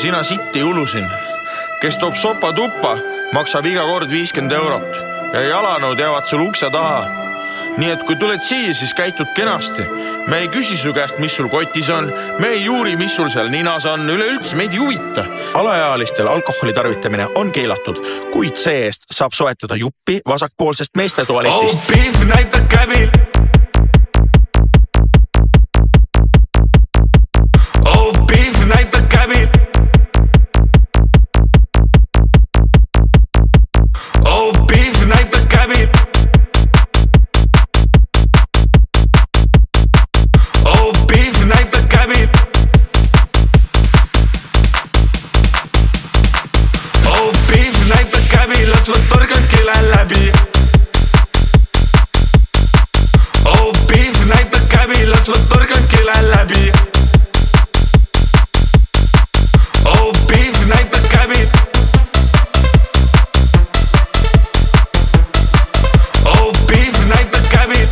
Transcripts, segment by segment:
sina sitti ulusin. Kes toob sopa tuppa, maksab iga kord 50 eurot ja jalanõud jäävad sul ukse taha. Nii et kui tuled siia, siis käitud kenasti. Me ei küsi su käest, mis sul kotis on, me ei juuri, mis sul seal ninas on, üleüldse meid ei huvita. Alaealistel alkoholi tarvitamine on keelatud, kuid see eest saab soetada juppi vasakpoolsest meeste tualetist. Oh beef, näita käbil. Oh beef, näita käbil. Oh beef, näita käbil. Oh beef, näita käbil. Oh beef, näita käbil, las ma torgan kile läbi. Oh beef, näita käbil, las ma torgan kile läbi. Oh beef, näita käbil. Oh beef, näita käbil.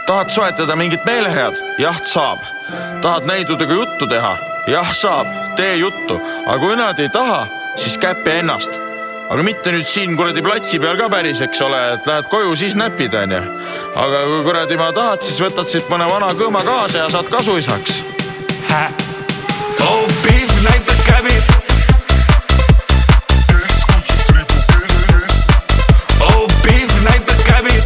Tahad soetada mingit meelehead? Jah, saab. Tahad näidudega juttu teha? Jah, saab. Tee juttu. Aga kui nad ei taha, siis käpi ennast. Aga mitte nüüd siin kuradi platsi peal ka päris, eks ole, et lähed koju, siis näpid, on ju. Aga kui kuradi ma tahad, siis võtad siit mõne vana kõõma kaasa ja saad kasuisaks. Oh beef, näita käbil. Oh beef, näita käbil.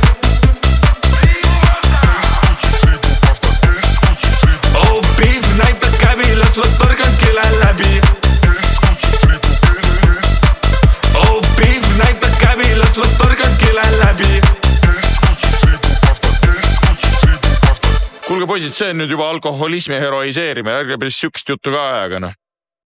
Oh beef, näita käbil, las ma torgan kile läbi. Oh beef, näita käbil, las ma torgan kile läbi. Kuulge poisid, see on nüüd juba alkoholismi heroiseerimine, ärge päris sükst juttu ka ajaga, noh.